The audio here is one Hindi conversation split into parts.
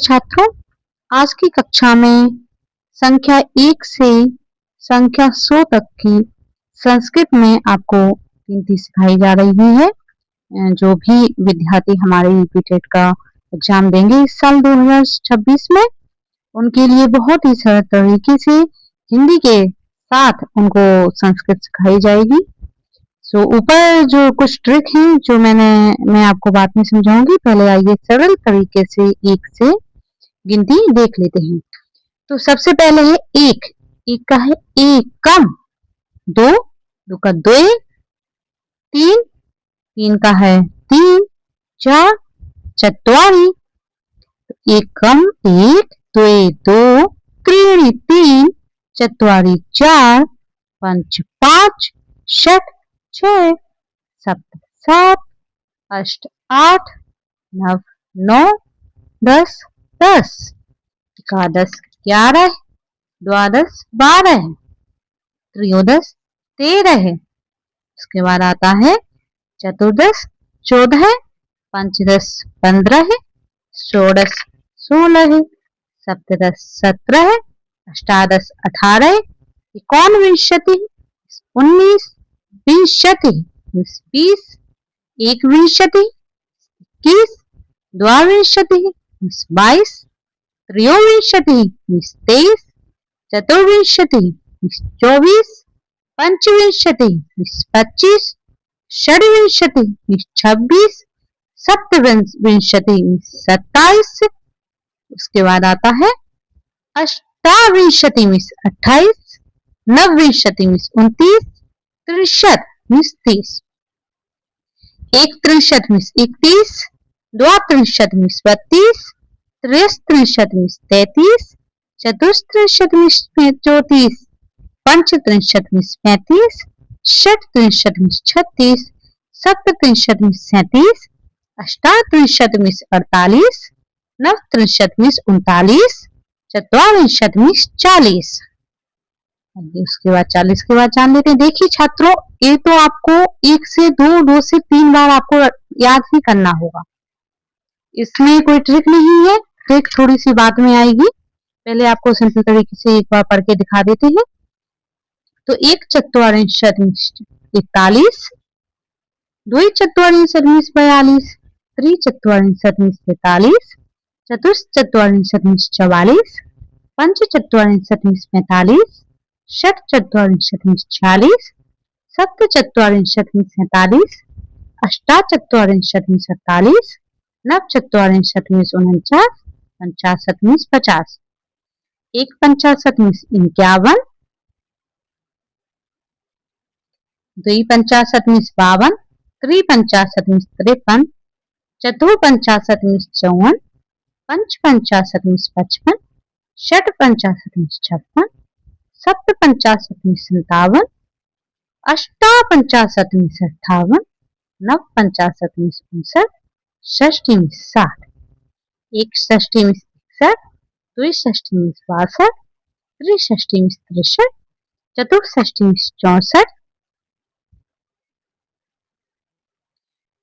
छात्रों, आज की कक्षा में संख्या 1 से संख्या 100 तक की संस्कृत में आपको गिनती सिखाई जा रही है। जो भी विद्यार्थी हमारे यूपीटेट का एग्जाम देंगे इस साल 2026 में, उनके लिए बहुत ही सरल तरीके से हिंदी के साथ उनको संस्कृत सिखाई जाएगी। ऊपर जो कुछ ट्रिक हैं जो मैं आपको बाद में समझाऊंगी। पहले आइए सरल तरीके से 1 से गिनती देख लेते हैं। तो सबसे पहले है 1 का है एकम, 2 का 2, 3 का है 3, 4 चत्वारि, एकम 1, 2 2, त्रीणि 3, चत्वारि 4, पंच 5, षट 6, सप्त 7, अष्ट 8, नव 9, 10 10, एकादश 11, द्वादश 12, त्रयोदश 13 है। उसके बाद आता है चतुर्दश 14, पंचदश 15, षोडश 16, सप्तदश 17, अष्टादश 18, एकोनविंशति 19, विंशति 20, एकविंशति 21, द्वाविंशति 22, त्रयोविंशति 23, चतुर्विंशति 24, पंचविंशति 25, षड्विंशति 26, सप्तविंशति 27। उसके बाद आता है अष्टाविंशति 28, नवविंशति 29, त्रिशत 30, एकत्रिशत 31, द्वात्रिशत 32, त्रयस्त्रिशत 33, चतुस्त्रिशत 34, पंचत्रिशत 35, षट्त्रिशत 36, सप्तत्रिशत 37, अष्टात्रिशत 48, नवत्रिशत 39, चतुर्विंशत 40। उसके बाद 40 के बाद जान लेते हैं। देखिए छात्रों, ये तो आपको 1 से 2, 2 से 3 बार आपको याद ही करना होगा। इसमें कोई ट्रिक नहीं है, ट्रिक थोड़ी सी बाद में आएगी। पहले आपको सिंपल तरीके से एक बार पढ़ के दिखा देते हैं। तो 1 चत्वारिंशत 41, 2 चत्वारिंशत 42, 3 चत्वारिंशत 43, चतुश्चत्वारिंशत 44, पंच चत्वारिंशत 45, षट चत्वारिंशत 46, सप्त चत्वारिंशत 47, अष्टा चत्वारिंशत 47, नव चत्वारिंशत 49, पंचाशत 50, एक पंचाशत 51, 2 पंचाशत 52, त्रिपंचाशत 53, चतुर्पंचाशत 54, पंच पंचाशत 55, षट पंचाशत 56, सप्त पंचाशत 57, अष्टा पंचाशत 58, नव पंचाशत 59, षष्ठी 60, एक षष्ठी 61, द्वि षष्ठी 62, त्रिषष्ठी 63, चतुर्षष्ठी 64,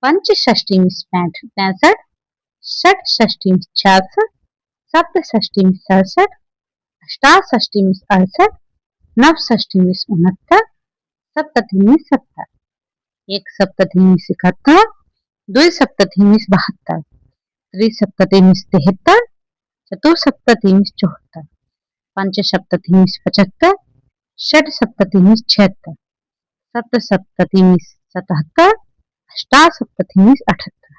पंच षष्ठी 65, षट षष्ठी 66, सप्त षष्ठी 67, अष्टाषष्ठी 68, नव षष्ठी 69, सप्तमी 70, एक सप्तमी 71, द्वि सप्तमी 72, त्रिसप्तमी 73, चतुर्सप्तमी 74, पंच सप्तमी 75, षट सप्तमी 76, सप्त सप्तमी 77, अष्टा सप्तमी 78,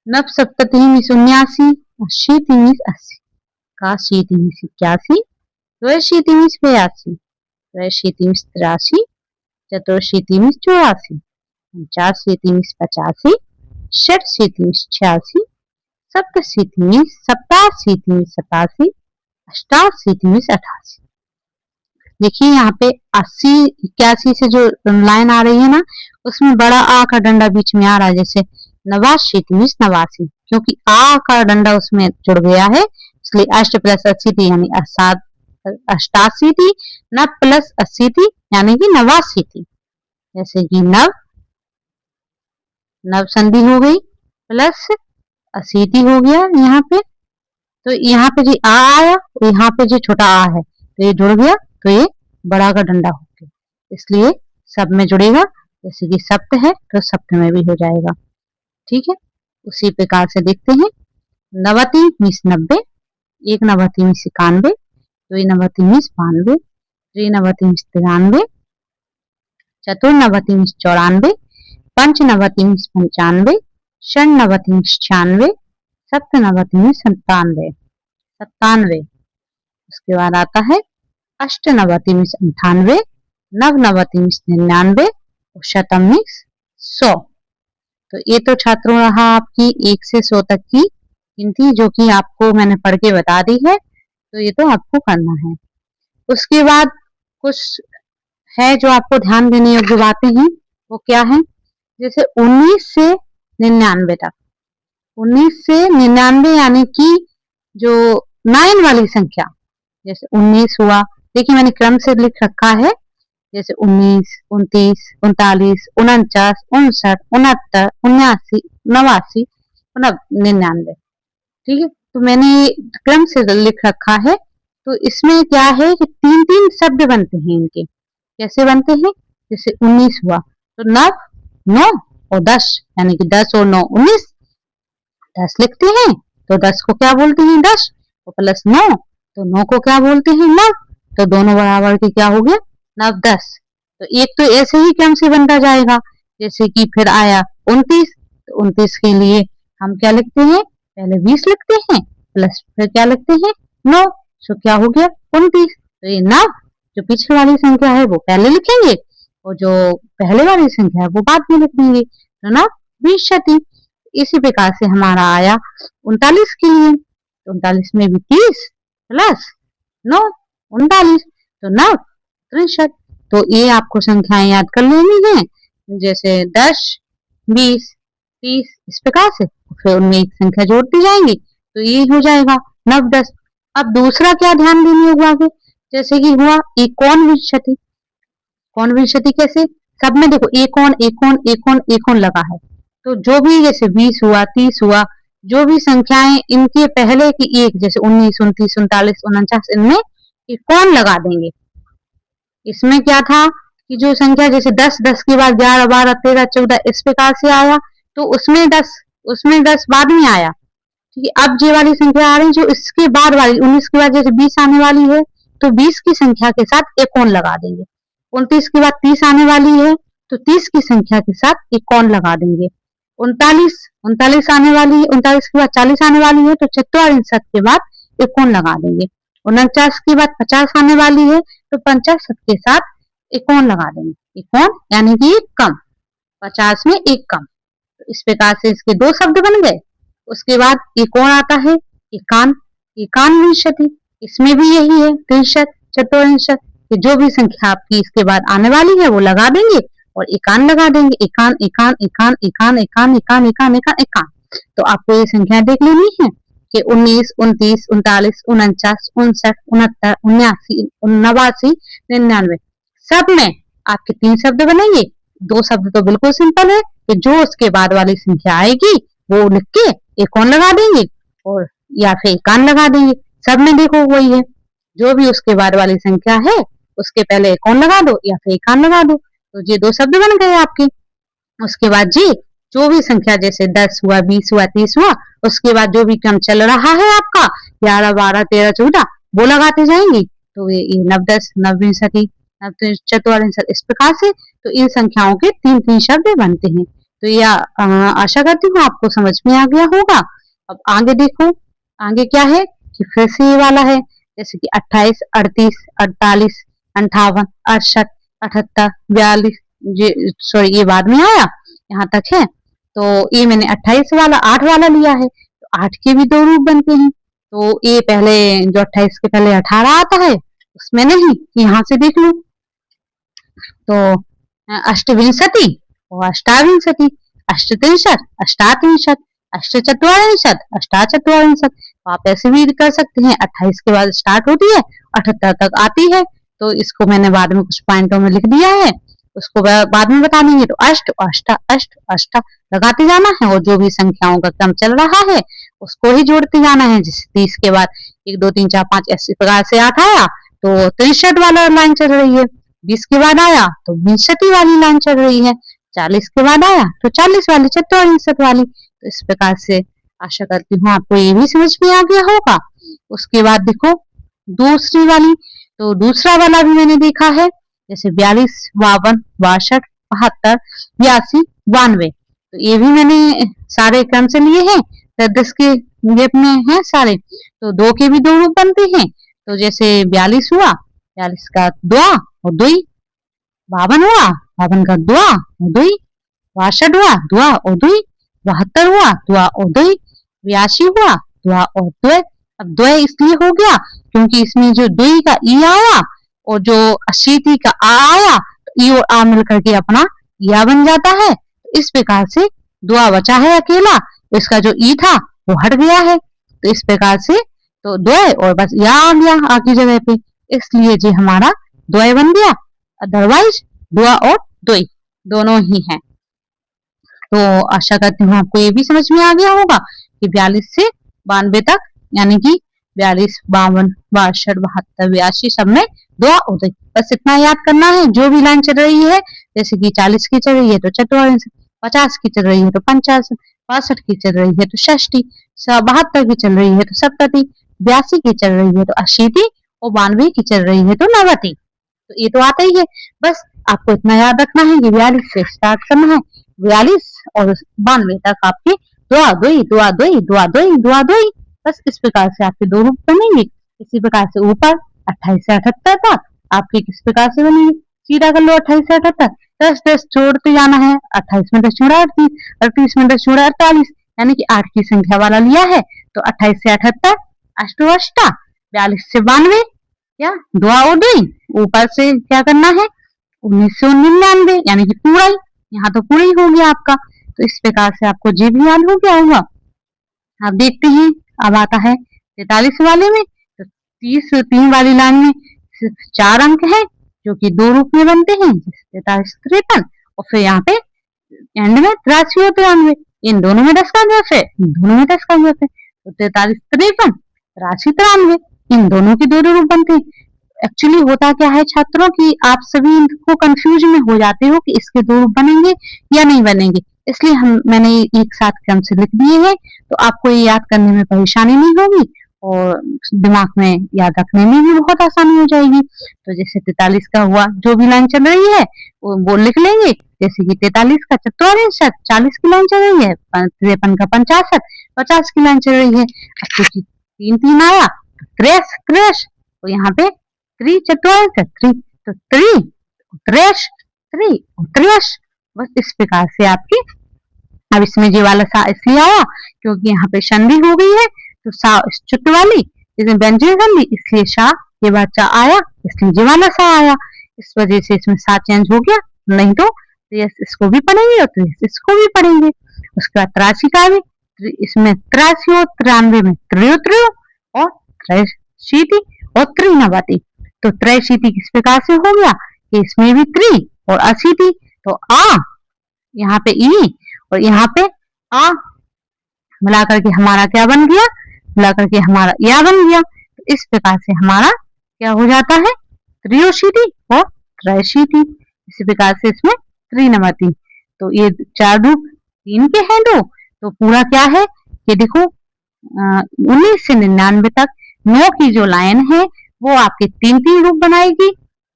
नव सप्तमी 79, अशीतिमी 80, काशीतिमी 81, द्वैशीतिमी 82, त्रैशीतिमी 83, चतुर्शीतिमी 84, पंचाशीतिमी 85, षटशीतिमी 86, सप्तशीतिमी 87, अष्टाशीतिमी 88। देखिए यहाँ पे 80 81 से जो लाइन आ रही है ना, उसमें बड़ा आ का डंडा बीच में आ रहा है, जैसे 89 89, क्योंकि आ का डंडा उसमें जुड़ गया है, इसलिए अष्ट प्लस 80 यानी 88, नव प्लस 80 यानी कि 89। जैसे कि नव संधि हो गई, प्लस अशीति हो गया यहाँ पे। तो यहाँ पे जी आ आया, यहाँ पे जी छोटा आ है, तो ये जुड़ गया, तो ये बड़ा का डंडा हो गया, इसलिए सब में जुड़ेगा। जैसे कि सप्त है तो सप्त में भी हो जाएगा। ठीक है, उसी प्रकार से देखते हैं। नवति मीन्स 90, एक नवति मीन्स 91, दुई नवति मीन्स 92, त्रिनवति मीन्स 93, चतुर्नवति मीन्स 94, पंचनवति मीन्स 95, षण्णवति मीन्स 96, सप्तनवति मीन्स 97। उसके बाद आता है अष्टनवति मीन्स 98, नवनवति मीन्स 99 और शतम मीन्स 100। तो ये तो छात्रों रहा आपकी 1 से 100 तक की गिनती, जो कि आपको मैंने पढ़ के बता दी है, तो ये तो आपको करना है। उसके बाद कुछ है जो आपको ध्यान देने योग्य बातें हैं, वो क्या है? जैसे 19 से 99 तक, 19 से 99 यानी कि जो 9 वाली संख्या, जैसे 19 हुआ, देखिए मैंने क्रम से लिख रखा है, जैसे 19, 29, 39, 49, 59, 69, 79, 89, 99। ठीक है, तो मैंने क्रम से लिख रखा है। तो इसमें क्या है कि 3-3 शब्द बनते हैं इनके। कैसे बनते हैं? जैसे 19 हुआ तो 9, 9 और 10, यानी कि 10 और 9 19, 10 लिखते हैं तो 10 को क्या बोलते हैं? 10 और प्लस 9 तो 9 को क्या बोलते हैं? 9। तो दोनों बराबर के क्या हो गया? 9 10। तो एक तो ऐसे ही क्रम से बनता जाएगा। जैसे कि फिर आया 29, तो 29 के लिए हम क्या लिखते हैं? पहले 20 लिखते हैं, प्लस फिर क्या लिखते हैं? 9। तो क्या हो गया? 29। तो ये 9 जो पीछे वाली संख्या है वो पहले लिखेंगे और जो पहले वाली संख्या है वो बाद में लिख देंगे। तो 9 20। इसी प्रकार से हमारा आया 39 के लिए, तो 39 में भी 30 प्लस 9 39, तो 9 63। तो ये आपको संख्याएं याद कर लेनी है, जैसे 10 20 30 इस प्रकार से, फिर उनमें एक संख्या जोड़ती जाएंगी तो ये हो जाएगा 9 10। अब दूसरा क्या ध्यान देने होगा आगे, जैसे कि हुआ एकोन विंशति। कौन विंशति कैसे? सब में देखो एकोन एकोन एकोन एकोन लगा है, तो जो भी जैसे 20 हुआ 30 हुआ, जो भी संख्याएं इनके पहले की एक, जैसे 19 29 39 49, इनमें एकोन लगा देंगे। इसमें क्या था कि जो संख्या जैसे 10 10 के बाद 11 12 13 14 इस प्रकार से आया, तो उसमें 10 बाद में आया। ठीक है, अब ये वाली संख्या आ रही जो इसके बाद वाली 19 के बाद जैसे 20 आने वाली है, तो 20 की संख्या के साथ एकोन लगा देंगे। 29 के बाद 30 आने वाली है, तो 30 की संख्या के साथ एकोन लगा देंगे। 39 आने वाली है, 39 के बाद 40 आने वाली है, तो 44 के बाद एकोन लगा देंगे। 49 के बाद 50 आने वाली है, तो 50 के साथ एकोन लगा देंगे। एकोन यानी कि एक कम, 50 में एक कम। तो इस प्रकार से इसके 2 शब्द बन गए। उसके बाद एक और आता है एकान, एकान विंशति। इसमें भी यही है 63 चतुर्विंशत, जो भी संख्या आपकी इसके बाद आने वाली है वो लगा देंगे और एकान लगा देंगे। एकान एकान एकान एकान एकान एकान एकान एकान एकान। तो आपको ये संख्या देख लेनी है कि 19 29 39 49 59 69 79 89 99, सब में आपके 3 शब्द बनेंगे। 2 शब्द तो बिल्कुल सिंपल है कि जो उसके बाद वाली संख्या आएगी वो लिख के एकोन लगा देंगे और या फिर एकान लगा देंगे। सब में देखो वही है, जो भी उसके बाद वाली संख्या है उसके पहले एकोन लगा दो या फिर एकान लगा दो, तो ये 2 शब्द बन गए आपके। उसके बाद जी जो भी संख्या जैसे 10 हुआ 20 हुआ 30 हुआ, उसके बाद जो भी क्रम चल रहा है आपका 11 12 13 14 वो लगाते जाएंगे। तो ये 9 10 9 विंशति 9 चतुर्विंशत, इस प्रकार से तो इन संख्याओं के 3 शब्द बनते हैं। तो यह आशा करती हूँ आपको समझ में आ गया होगा। अब आगे देखो, आगे क्या है कि फिर से ये वाला है, जैसे कि 28 38 48 58 68 78 42, सॉरी ये बाद में आया, यहाँ तक है। तो ये मैंने 28 वाला 8 वाला लिया है, तो 8 के भी 2 रूप बनते हैं। तो ये पहले जो 28 के पहले 18 आता है उसमें नहीं, यहाँ से देख लो। तो अष्टविंशति और अष्टाविंशति, अष्टत्रिंशत अष्टात्रिंशत अष्टचत्वारिंशत अष्टाचत्वारिंशत। तो आप ऐसे भी कर सकते हैं, 28 के बाद स्टार्ट होती है 78 तक आती है, तो इसको मैंने बाद में कुछ पॉइंटों में लिख दिया है। उसको बाद में बता देंगे। तो अष्ट अष्ट अष्ट अष्ट लगाते जाना है और जो भी संख्याओं का क्रम चल रहा है उसको ही जोड़ते जाना है। जैसे 30 के बाद 1 2 3 4 5 इस प्रकार से 8 आया तो 63 वाला लाइन चल रही है। 20 के बाद आया तो 62 वाली लाइन चल रही है। 40 के बाद आया तो 40 वाली 64 वाली। तो इस प्रकार से आशा करती हूँ आपको ये भी समझ में आ गया होगा। उसके बाद देखो दूसरी वाली, तो दूसरा वाला भी मैंने देखा है जैसे 42 52 62 72 82 92। तो ये भी मैंने सारे क्रम से लिए हैं, 10 के गेप में है सारे। तो 2 के भी 2 रूप बनते हैं। तो जैसे 42 हुआ, 42 का द्वा और दुई। 52 हुआ, 52 का द्वा और दुई। 62 हुआ, द्वा और दुई। 72 हुआ, द्वा और दुई। 82 हुआ, द्वा और द्वय। अब द्वय इसलिए हो गया क्योंकि इसमें जो दुई का ई आया और जो 80 का आ आया, तो ई और आ मिलकर के अपना या बन जाता है। तो इस प्रकार से द्वा बचा है अकेला, इसका जो ई था वो हट गया है। तो इस प्रकार से तो द्वय और बस या आ गया आ की जगह पे, इसलिए जी हमारा द्वय बन गया। अदरवाइज द्वा और द्वय दोनों ही हैं। तो आशा करती हूँ आपको ये भी समझ में आ गया होगा कि 42 से 92 तक, यानी कि 42 52 62 72 82 सब में द्वा और द्वय। बस इतना याद करना है। जो भी लाइन चल रही है, जैसे कि 40 की चल रही है तो चतुर्थी, 50 की चल रही है तो पंचाशत, 62 की चल रही है तो षष्ठी, 72 की चल रही है तो सप्तती, 82 की चल रही है तो अशीति और 92 की चल रही है तो नवती। तो ये तो आता ही है। बस आपको इतना याद रखना है कि 42 से स्टार्ट करना है, 42 और 92 तक आपके दुआ दुई दुआ दुई दुआ दुई दुआ दुई। बस इस प्रकार से आपके 2 रूप बनेंगे। इसी प्रकार से ऊपर 28 से 78 तक आपके किस प्रकार से बनेंगे, सीधा कर लो 28 से 78, 10 10 जोड़ते जाना है। 28 में 10 जोड़ा 38, 38 में 10 जोड़ा 48, यानी कि 8 की संख्या वाला लिया है। तो 28 से 78 अष्टो अष्टा, 42 से 92 या दुआ और दुई। ऊपर से क्या करना है 19 से 99, यानी कि पूरा ही, यहाँ तो पूरा ही हो गया आपका। तो इस प्रकार से आपको जी भी याद हो गया होगा। आप देखते हैं अब आता है 43 वाले में। तो 3 वाली लाइन में सिर्फ 4 अंक है जो कि 2 रूप में बनते हैं, 43 53, और फिर यहाँ पे एंड में 83 और 93। इन दोनों में 10 का गैप है, इन दोनों में 10 का गैप है। तो 43 53, 83 93, इन दोनों के 2 रूप बनते हैं। एक्चुअली होता क्या है छात्रों की आप सभी इनको कंफ्यूज में हो जाते हो कि इसके 2 रूप बनेंगे या नहीं बनेंगे, इसलिए मैंने एक साथ क्रम से लिख दिए हैं। तो आपको ये याद करने में परेशानी नहीं होगी और दिमाग में याद रखने में भी बहुत आसानी हो जाएगी। तो जैसे 43 का हुआ, जो भी लाइन चल रही है वो लिख लेंगे। जैसे कि 43 का चतुर्विंशत, 40 की लाइन चल रही है। 53 का 50, 50 की लाइन चल रही है। अब क्योंकि 3 3 आया क्रेश क्रेश, तो यहाँ पे 3 चतुर्विंशत 3, तो 3 त्रेश 3 त्रेश। बस इस प्रकार से आपकी, अब इसमें ये वाला सा इसलिए आया क्योंकि यहाँ पे संधि हो गई है। तो सा चुट वाली, इसमें व्यंजन संधि, इसलिए सा ये बच्चा आया, इसलिए ये वाला सा आया। इस वजह से इसमें सा चेंज हो गया। नहीं तो इसको भी पढ़ेंगे और इसको भी पढ़ेंगे। उसके बाद 83 का भी, इसमें 83 और 93 में त्रयो त्रयो और त्रैशीति और त्रिनवति। तो त्रैशीति किस प्रकार से हो गया कि इसमें भी त्रि और अशीति, तो आ यहाँ पे ई और यहाँ पे आ मिलाकर के हमारा क्या बन गया, मिलाकर के हमारा या बन गया। तो इस प्रकार से हमारा क्या हो जाता है त्रियोशीति और त्रैशीति। इसी प्रकार से इसमें त्रिनवति। तो ये 4 रूप 3 के हैं 2। तो पूरा क्या है कि देखो 19 से 99 तक 9 की जो लाइन है वो आपके 3 3 रूप बनाएगी।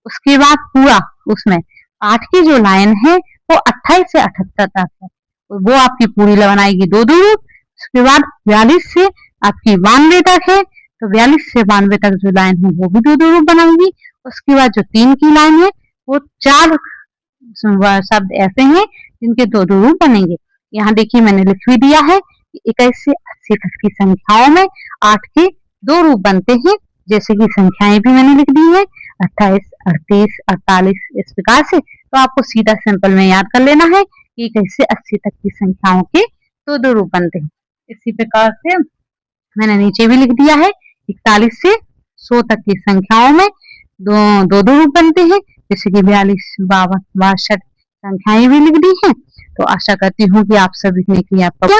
उसके बाद पूरा उसमें 8 की जो लाइन है वो 28 से 78 तक है, तो वो आपकी पूरी बनाएगी 2 2 रूप। उसके बाद 42 से आपकी 92 तक है, तो 42 से 92 तक जो लाइन है वो भी 2 2 रूप बनाएगी। उसके बाद जो 3 की लाइन है वो 4 शब्द ऐसे हैं जिनके 2 2 रूप बनेंगे। यहाँ देखिए मैंने लिख भी दिया है कि 21 से 80 तक की संख्याओं में 8 के 2 रूप बनते हैं। जैसे कि संख्याएं भी मैंने लिख दी है 28 38 48 इस प्रकार से। तो आपको सीधा सिंपल में याद कर लेना है कि 21 से 80 तक की संख्याओं के 2 2 रूप बनते हैं। इसी प्रकार से मैंने नीचे भी लिख दिया है 41 से 100 तक की संख्याओं में 2 2 रूप बनते हैं। जैसे कि 42, 52, 62 संख्याएं भी लिख दी हैं। तो आशा करती हूँ कि आप सभी ने किया आपका